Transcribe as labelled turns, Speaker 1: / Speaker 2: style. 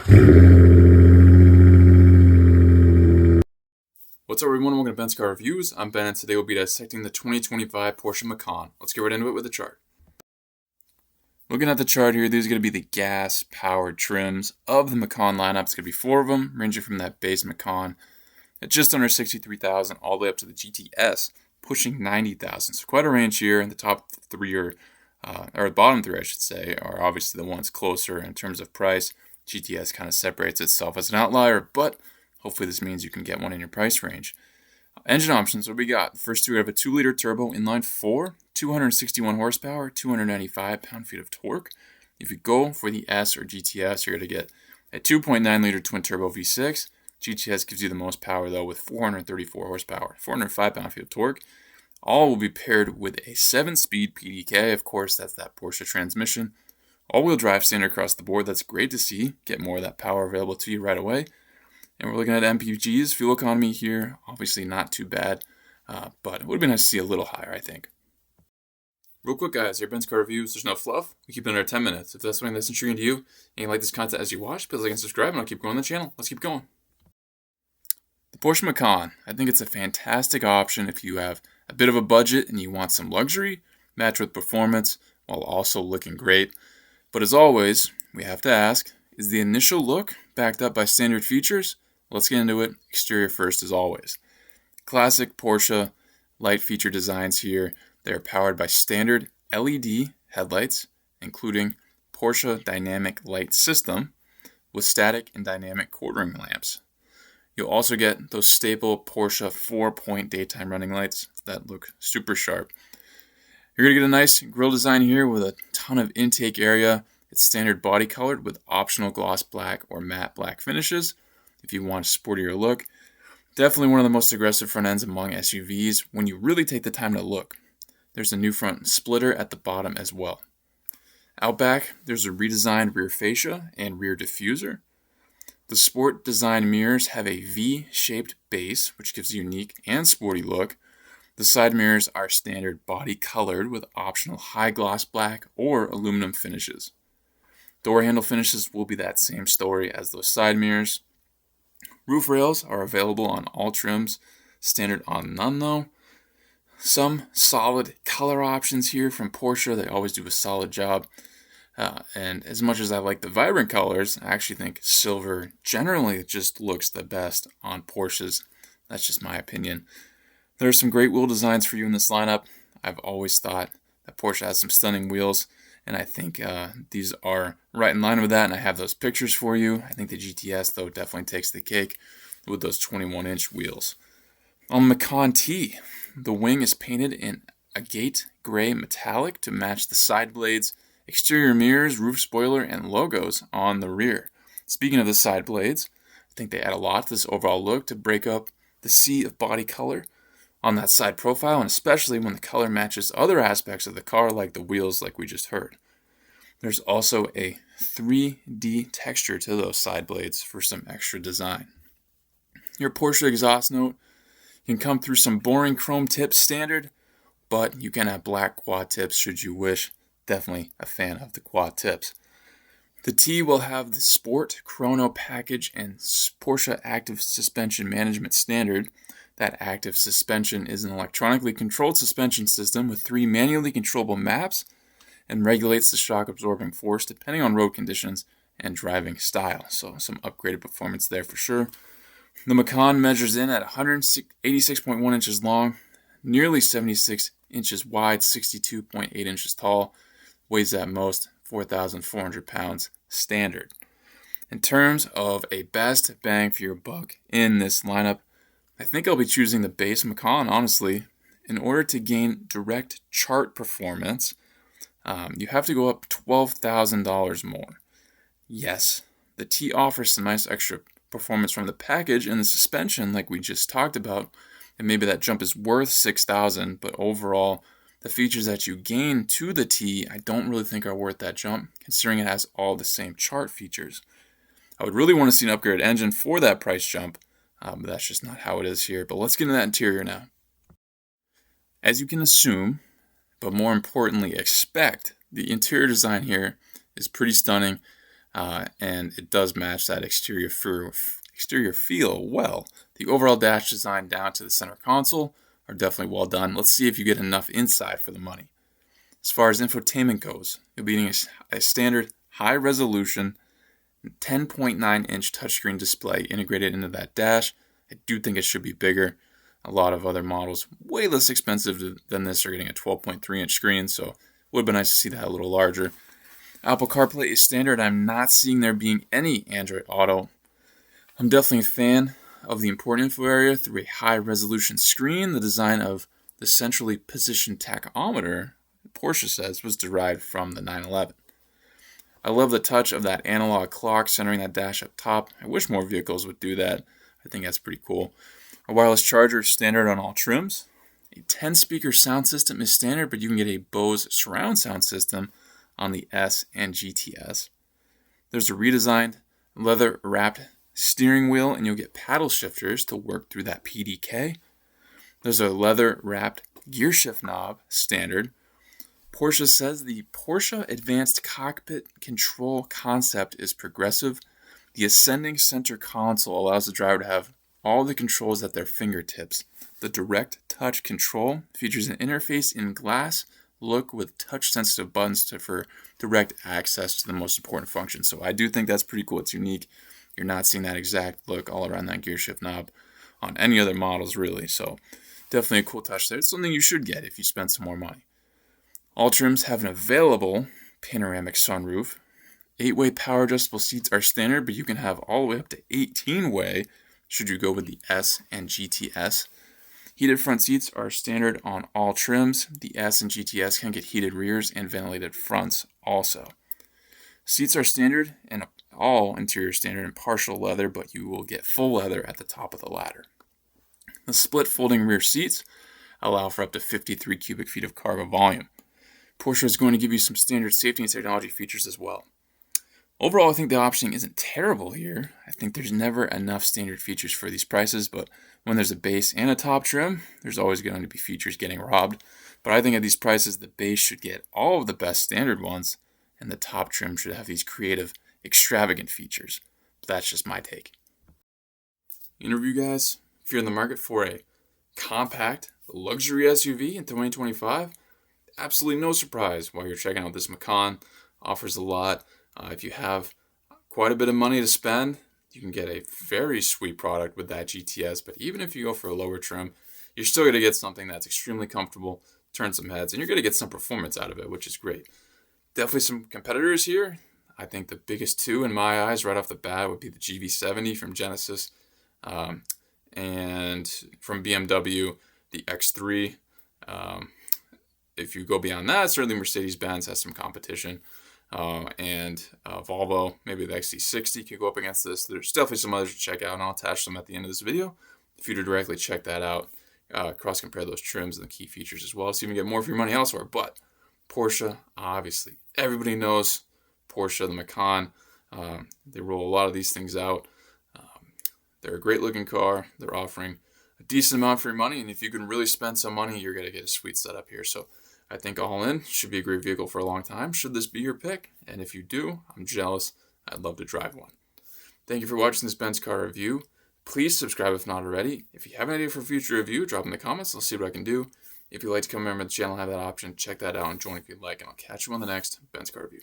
Speaker 1: What's up everyone, welcome to Ben's Car Reviews. I'm Ben and today we'll be dissecting the 2025 Porsche Macan. Let's get right into it with the chart. Looking at the chart here, these are going to be the gas-powered trims of the Macan lineup. It's going to be 4 of them, ranging from that base Macan at just under $63,000 all the way up to the GTS, pushing $90,000. So quite a range here, and the top 3 or the bottom 3 I should say, are obviously the ones closer in terms of price. GTS kind of separates itself as an outlier, but hopefully this means you can get one in your price range. Engine options, what we got? The first 2 we have a 2-liter turbo inline 4, 261 horsepower, 295 pound-feet of torque. If you go for the S or GTS, you're going to get a 2.9-liter twin-turbo V6. GTS gives you the most power, though, with 434 horsepower, 405 pound-feet of torque. All will be paired with a 7-speed PDK. Of course, that's that Porsche transmission. All-wheel drive standard across the board. That's great to see. Get more of that power available to you right away. And we're looking at MPGs, fuel economy here, obviously not too bad, but it would have been nice to see a little higher, I think. Real quick, guys, here Ben's Car Reviews. There's no fluff. We keep it under 10 minutes. If that's something that's intriguing to you and you like this content as you watch, please like and subscribe, and I'll keep growing the channel. Let's keep going. The Porsche Macan. I think it's a fantastic option if you have a bit of a budget and you want some luxury, match with performance, while also looking great. But as always, we have to ask, is the initial look backed up by standard features? Let's get into it. Exterior first as always. Classic Porsche light feature designs here. They are powered by standard LED headlights, including Porsche Dynamic Light System with static and dynamic quartering lamps. You'll also get those staple Porsche 4-point daytime running lights that look super sharp. You're going to get a nice grille design here with a ton of intake area. It's standard body colored with optional gloss black or matte black finishes if you want a sportier look. Definitely one of the most aggressive front ends among SUVs when you really take the time to look. There's a new front splitter at the bottom as well. Out back, there's a redesigned rear fascia and rear diffuser. The sport design mirrors have a V-shaped base, which gives a unique and sporty look. The side mirrors are standard body colored with optional high gloss black or aluminum finishes. Door handle finishes will be that same story as those side mirrors. Roof rails are available on all trims, standard on none though. Some solid color options here from Porsche. They always do a solid job. And as much as I like the vibrant colors, I actually think silver generally just looks the best on Porsches. That's just my opinion. There are some great wheel designs for you in this lineup. I've always thought that Porsche has some stunning wheels, and I think these are right in line with that, and I have those pictures for you. I think the GTS, though, definitely takes the cake with those 21-inch wheels. On Macan T, the wing is painted in agate gray metallic to match the side blades, exterior mirrors, roof spoiler, and logos on the rear. Speaking of the side blades, I think they add a lot to this overall look to break up the sea of body color on that side profile, and especially when the color matches other aspects of the car like the wheels like we just heard. There's also a 3D texture to those side blades for some extra design. Your Porsche exhaust note can come through some boring chrome tips standard, but you can have black quad tips should you wish. Definitely a fan of the quad tips. The T will have the Sport Chrono package and Porsche Active Suspension Management standard. That active suspension is an electronically controlled suspension system with 3 manually controllable maps and regulates the shock absorbing force depending on road conditions and driving style. So some upgraded performance there for sure. The Macan measures in at 186.1 inches long, nearly 76 inches wide, 62.8 inches tall, weighs at most 4,400 pounds standard. In terms of a best bang for your buck in this lineup, I think I'll be choosing the base Macan, honestly. In order to gain direct chart performance, you have to go up $12,000 more. Yes, the T offers some nice extra performance from the package and the suspension like we just talked about, and maybe that jump is worth $6,000, but overall, the features that you gain to the T, I don't really think are worth that jump, considering it has all the same chart features. I would really want to see an upgraded engine for that price jump, but that's just not how it is here. But let's get into that interior now. As you can assume, but more importantly expect, the interior design here is pretty stunning. and it does match that exterior feel well. The overall dash design down to the center console are definitely well done. Let's see if you get enough inside for the money. As far as infotainment goes, you'll be getting a standard high-resolution 10.9-inch touchscreen display integrated into that dash. I do think it should be bigger. A lot of other models, way less expensive than this, are getting a 12.3-inch screen, so it would have been nice to see that a little larger. Apple CarPlay is standard. I'm not seeing there being any Android Auto. I'm definitely a fan of the important info area through a high-resolution screen. The design of the centrally positioned tachometer, Porsche says, was derived from the 911. I love the touch of that analog clock centering that dash up top. I wish more vehicles would do that. I think that's pretty cool. A wireless charger is standard on all trims. A 10-speaker sound system is standard, but you can get a Bose surround sound system on the S and GTS. There's a redesigned leather-wrapped steering wheel, and you'll get paddle shifters to work through that PDK. There's a leather-wrapped gear shift knob, standard. Porsche says the Porsche Advanced Cockpit Control concept is progressive. The ascending center console allows the driver to have all the controls at their fingertips. The direct touch control features an interface in glass look with touch-sensitive buttons for direct access to the most important functions. So I do think that's pretty cool. It's unique. You're not seeing that exact look all around that gear shift knob on any other models, really. So definitely a cool touch there. It's something you should get if you spend some more money. All trims have an available panoramic sunroof. 8-way power adjustable seats are standard, but you can have all the way up to 18-way should you go with the S and GTS. Heated front seats are standard on all trims. The S and GTS can get heated rears and ventilated fronts also. Seats are standard and all interior standard in partial leather, but you will get full leather at the top of the ladder. The split folding rear seats allow for up to 53 cubic feet of cargo volume. Porsche is going to give you some standard safety and technology features as well. Overall, I think the optioning isn't terrible here. I think there's never enough standard features for these prices, but when there's a base and a top trim, there's always going to be features getting robbed. But I think at these prices, the base should get all of the best standard ones, and the top trim should have these creative, extravagant features. But that's just my take. Interview guys, if you're in the market for a compact luxury SUV in 2025, absolutely no surprise why you're checking out this Macan. Offers a lot. If you have quite a bit of money to spend, you can get a very sweet product with that GTS. But even if you go for a lower trim, you're still going to get something that's extremely comfortable, turn some heads, and you're going to get some performance out of it, which is great. Definitely some competitors here. I think the biggest two in my eyes right off the bat would be the GV70 from Genesis and from BMW, the X3. If you go beyond that, certainly Mercedes-Benz has some competition. And Volvo, maybe the XC60 could go up against this. There's definitely some others to check out, and I'll attach them at the end of this video if you to directly check that out, cross-compare those trims and the key features as well, so you can get more for your money elsewhere. But Porsche, obviously, everybody knows Porsche, the Macan. They roll a lot of these things out. They're a great-looking car. They're offering a decent amount for your money, and if you can really spend some money, you're going to get a sweet setup here. So I think all in, should be a great vehicle for a long time. Should this be your pick? And if you do, I'm jealous. I'd love to drive one. Thank you for watching this Benz car review. Please subscribe if not already. If you have an idea for a future review, drop in the comments. I'll see what I can do. If you'd like to come member of the channel, have that option. Check that out and join if you'd like. And I'll catch you on the next Benz car review.